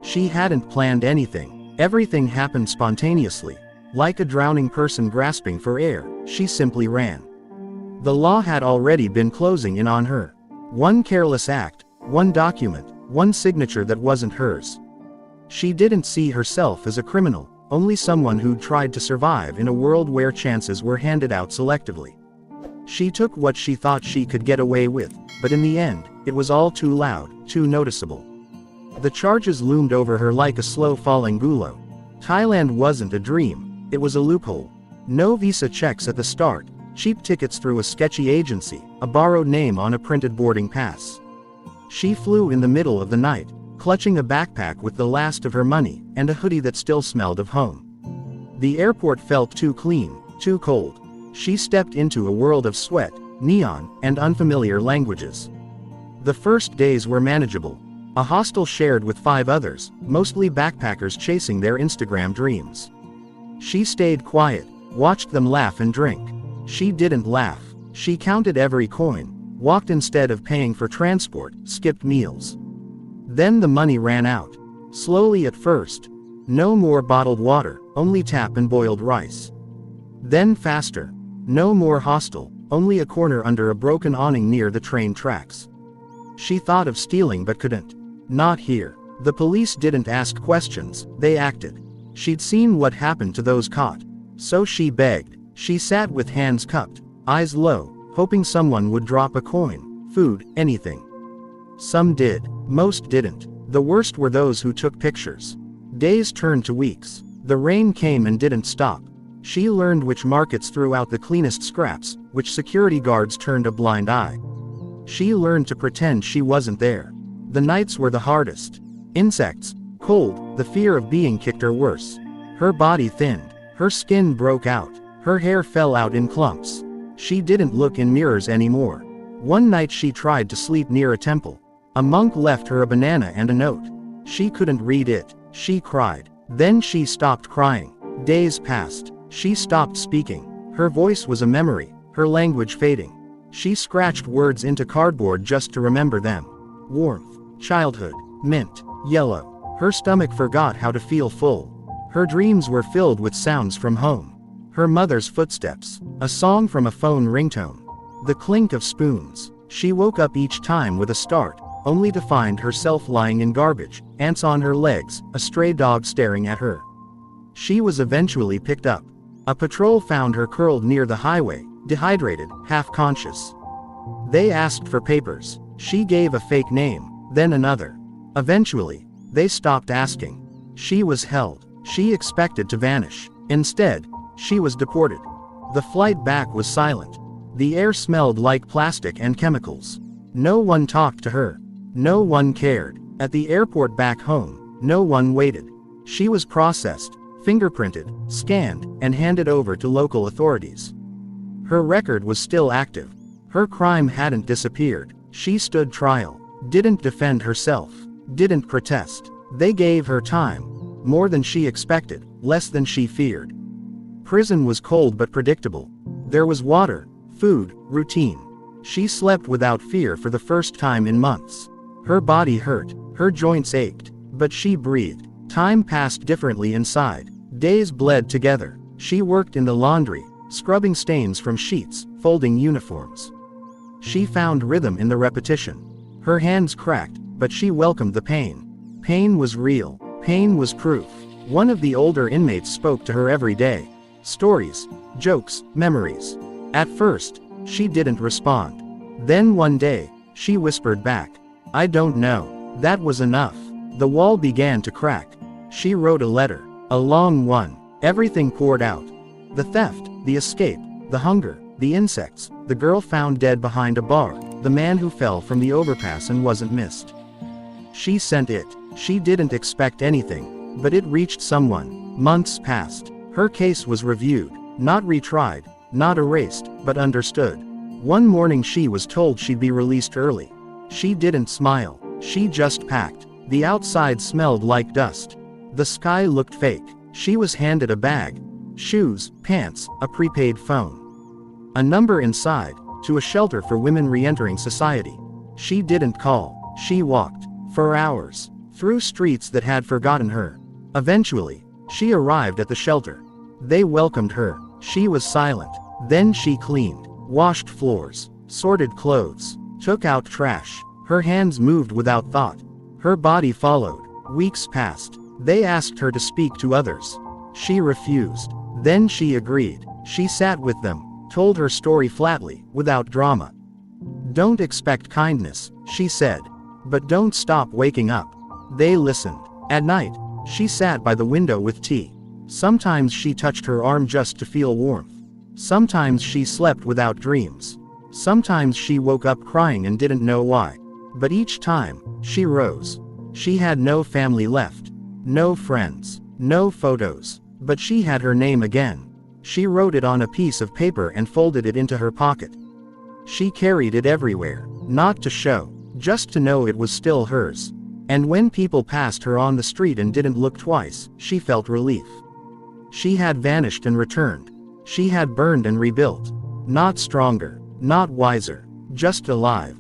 She hadn't planned anything. Everything happened spontaneously. Like a drowning person grasping for air, she simply ran. The law had already been closing in on her. One careless act, one document, one signature that wasn't hers. She didn't see herself as a criminal, only someone who'd tried to survive in a world where chances were handed out selectively. She took what she thought she could get away with, but in the end, it was all too loud, too noticeable. The charges loomed over her like a slow-falling gulo. Thailand wasn't a dream, it was a loophole. No visa checks at the start, cheap tickets through a sketchy agency, a borrowed name on a printed boarding pass. She flew in the middle of the night, clutching a backpack with the last of her money, and a hoodie that still smelled of home. The airport felt too clean, too cold. She stepped into a world of sweat, neon, and unfamiliar languages. The first days were manageable. A hostel shared with 5 others, mostly backpackers chasing their Instagram dreams. She stayed quiet, watched them laugh and drink. She didn't laugh. She counted every coin, walked instead of paying for transport, skipped meals. Then the money ran out. Slowly at first. No more bottled water, only tap and boiled rice. Then faster. No more hostel, only a corner under a broken awning near the train tracks. She thought of stealing but couldn't. Not here. The police didn't ask questions, they acted. She'd seen what happened to those caught. So she begged. She sat with hands cupped, eyes low, hoping someone would drop a coin, food, anything. Some did. Most didn't. The worst were those who took pictures. Days turned to weeks. The rain came and didn't stop. She learned which markets threw out the cleanest scraps, which security guards turned a blind eye. She learned to pretend she wasn't there. The nights were the hardest. Insects, cold, the fear of being kicked or worse. Her body thinned. Her skin broke out. Her hair fell out in clumps. She didn't look in mirrors anymore. One night she tried to sleep near a temple. A monk left her a banana and a note. She couldn't read it. She cried. Then she stopped crying. Days passed. She stopped speaking. Her voice was a memory, her language fading. She scratched words into cardboard just to remember them. Warmth, childhood, mint, yellow. Her stomach forgot how to feel full. Her dreams were filled with sounds from home. Her mother's footsteps, a song from a phone ringtone. The clink of spoons. She woke up each time with a start, only to find herself lying in garbage, ants on her legs, a stray dog staring at her. She was eventually picked up. A patrol found her curled near the highway, dehydrated, half-conscious. They asked for papers. She gave a fake name, then another. Eventually, they stopped asking. She was held. She expected to vanish. Instead, she was deported. The flight back was silent. The air smelled like plastic and chemicals. No one talked to her. No one cared. At the airport back home, no one waited. She was processed, fingerprinted, scanned, and handed over to local authorities. Her record was still active. Her crime hadn't disappeared. She stood trial, didn't defend herself, didn't protest. They gave her time. More than she expected, less than she feared. Prison was cold but predictable. There was water, food, routine. She slept without fear for the first time in months. Her body hurt, her joints ached, but she breathed. Time passed differently inside. Days bled together. She worked in the laundry, scrubbing stains from sheets, folding uniforms. She found rhythm in the repetition. Her hands cracked, but she welcomed the pain. Pain was real. Pain was proof. One of the older inmates spoke to her every day. Stories, jokes, memories. At first, she didn't respond. Then one day, she whispered back, "I don't know." That was enough. The wall began to crack. She wrote a letter. A long one. Everything poured out. The theft, the escape, the hunger, the insects, the girl found dead behind a bar, the man who fell from the overpass and wasn't missed. She sent it. She didn't expect anything, but it reached someone. Months passed. Her case was reviewed, not retried, not erased, but understood. One morning she was told she'd be released early. She didn't smile. She just packed. The outside smelled like dust. The sky looked fake. She was handed a bag, shoes, pants, a prepaid phone. A number inside, to a shelter for women re-entering society. She didn't call. She walked. For hours. through streets that had forgotten her. Eventually, she arrived at the shelter. They welcomed her. She was silent. Then she cleaned, washed floors, sorted clothes, took out trash. Her hands moved without thought. Her body followed. Weeks passed. They asked her to speak to others. She refused. Then she agreed. She sat with them, told her story flatly, without drama. "Don't expect kindness," she said. "But don't stop waking up." They listened. At night, she sat by the window with tea. Sometimes she touched her arm just to feel warmth. Sometimes she slept without dreams. Sometimes she woke up crying and didn't know why. But each time, she rose. She had no family left. No friends. No photos. But she had her name again. She wrote it on a piece of paper and folded it into her pocket. She carried it everywhere, not to show, just to know it was still hers. And when people passed her on the street and didn't look twice, she felt relief. She had vanished and returned. She had burned and rebuilt. Not stronger, not wiser, just alive.